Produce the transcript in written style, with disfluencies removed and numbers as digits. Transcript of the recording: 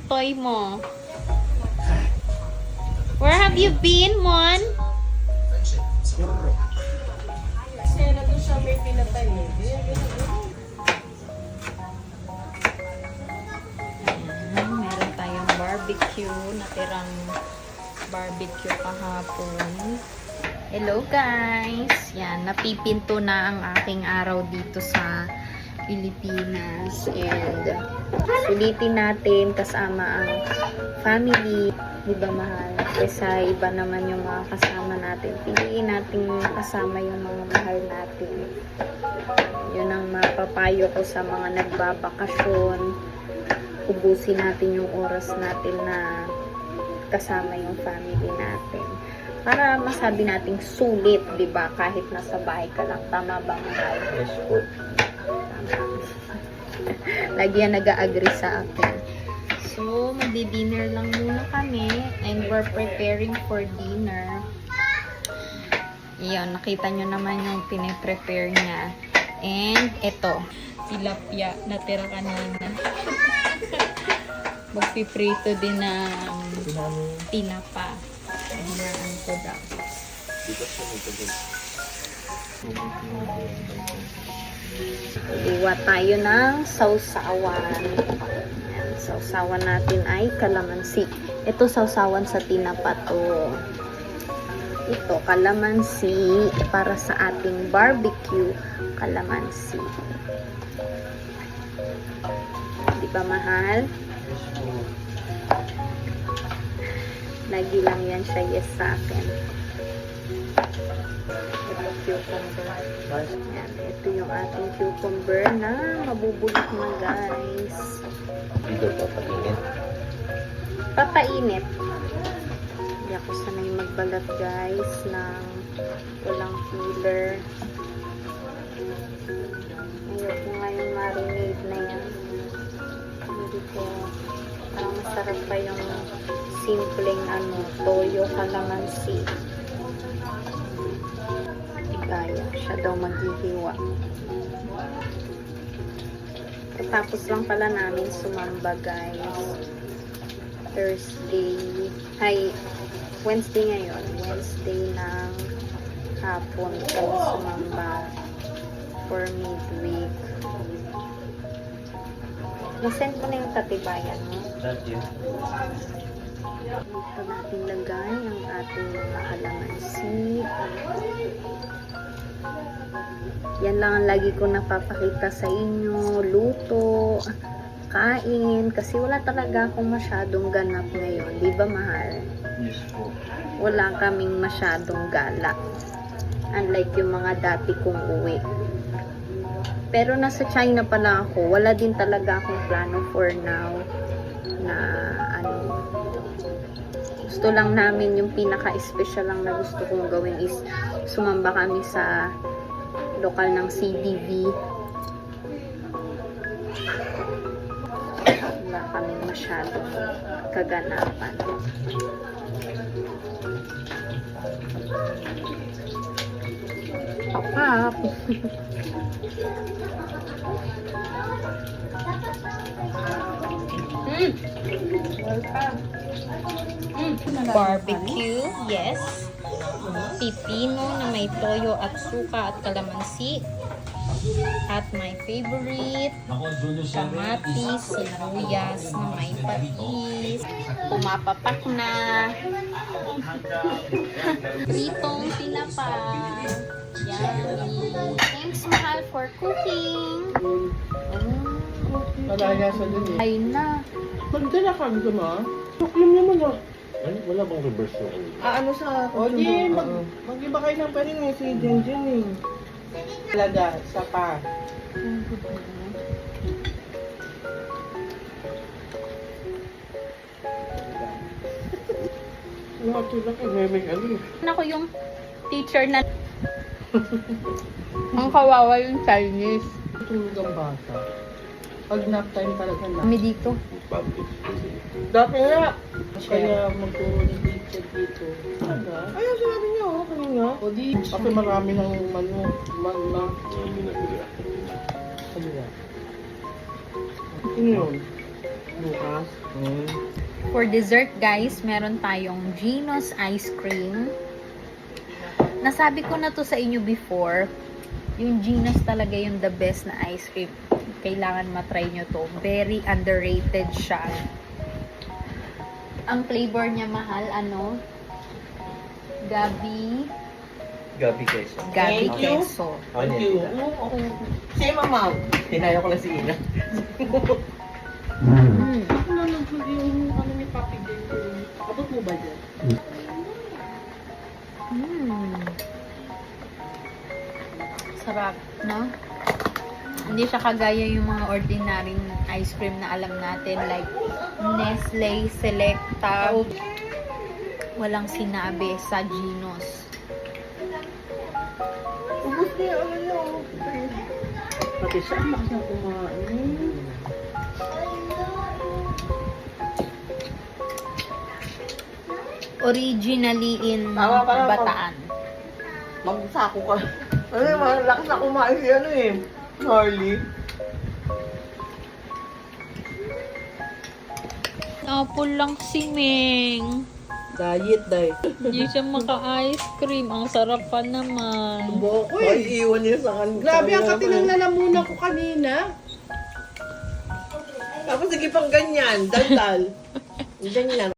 toy mo? Where have you been, Mon? Kasi na doon siya may pinatay eh. Meron tayong barbecue. Natirang barbecue kahapon. Hello guys! Yan, napipinto na ang aking araw dito sa Pilipinas. And ulitin natin kasama ang family. Diba mahal? Kesa iba naman yung mga kasama natin. Piliin natin kasama yung mga mahal natin. Yun ang mapapayo ko sa mga nagbabakasyon. Ubusin natin yung oras natin na kasama yung family natin. Para masabi nating sulit, di ba? Kahit nasa bahay ka lang. Tama ba, mahal? Yes po. Tama. Lagi yan nag-agree sa akin. So, magdi-dinner lang muna kami. And we're preparing for dinner. Iyon, nakita nyo naman yung piniprepare niya. And, ito. Tilapia. Natira kanina. Magpiprito din ng tinapa. Hinaan ko daw. Iwa tayo ng sausawan. Ayan, sausawan natin ay kalamansi. Ito sausawan sa tinapa to. Ito, kalamansi para sa ating barbecue. Kalamansi. Di ba mahal? Lagi lang yan siya yes sa akin. Ito cucumber. Yan, ito yung ating cucumber na mabubulok na guys. Dito papainit. Papainit. Hindi ako sanay magbalat guys ng walang filler. Ayoko nga yung marinade na yan. Hindi ko parang masarap pa yung simpleng toyo kalamansi. Igaya. Siya daw maghihiwa. Tapos lang pala namin sumamba guys. Thursday. Wednesday ngayon. Wednesday ng hapon kami sumamba for midweek. Nasend ko na yung katibayan mo. Thank you. Dito natin lagay ang ating mga kalamansi. Yan lang ang lagi ko napapakita sa inyo. Luto, kain. Kasi wala talaga akong masyadong ganap ngayon. Di ba mahal? Yes po. Wala kaming masyadong gala. Unlike yung mga dati kong uwi. Pero nasa China pala ako. Wala din talaga akong plano for now na gusto lang namin yung pinaka-special lang na gusto kong gawin is sumamba kami sa lokal ng CDV. Wala kaming masyadong kaganapan. Pakap! Barbecue, yes. Pipino na may toyo at suka at kalamansi. At my favorite, kamatis, sibuyas na may patis. Pumapapak na. Pritong tinapa. Yummy. Thanks, mahal, for cooking. Malaya sa dun eh. Ay na. Magdala ka dito ma. Tuklom naman ah. Ay, wala bang reverse yung Ano sa... O di, mag-iba kayo ng parin eh. Si Jinjin eh. Talaga, isa pa. Ano sila kay Memeng Ali? Ako yung teacher na ang kawawa yung Chinese. Tulog ang bata. Pag nap time talaga na. Kami dito. public. Dati nga. Kaya magturo ni teacher dito. Ayun, sinabi niya oh, kanina. O di, kasi marami ng manok. Yung binabili ako. Ano yan? Ano yun? Bukas. For dessert, guys, meron tayong Gino's ice cream. Nasabi ko na to sa inyo before. Yung Gino's talaga yung the best na ice cream. Kailangan matry nyo to. Very underrated siya. Ang flavor niya mahal, ano? Gabi Queso. Gabi Thank you. queso. Thank you. Same amount. Tinaya ko lang si Ina. Ako na nag-food yung ano ni Papi J. Abot mo ba dyan? Sarap, no? Hindi siya kagaya yung mga ordinary ice cream na alam natin like Nestle, Selecta. Walang sinabi sa Gino's. Ubus niya, ano niya. Pati siya, lakas na kumain. Originally in Tama pala, Bataan. Magsako ka. Ano yung lakas na kumain si ano eh. Charlie. Apple lang si Ming. Diet, diet. Hindi siya maka-ice cream. Ang sarap pa naman. Boko eh. Ay, iwan niya sa kanila. Grabe, ang katinang lalamunan ko kanina. Tapos sige pang ganyan, daldal. Ganyan.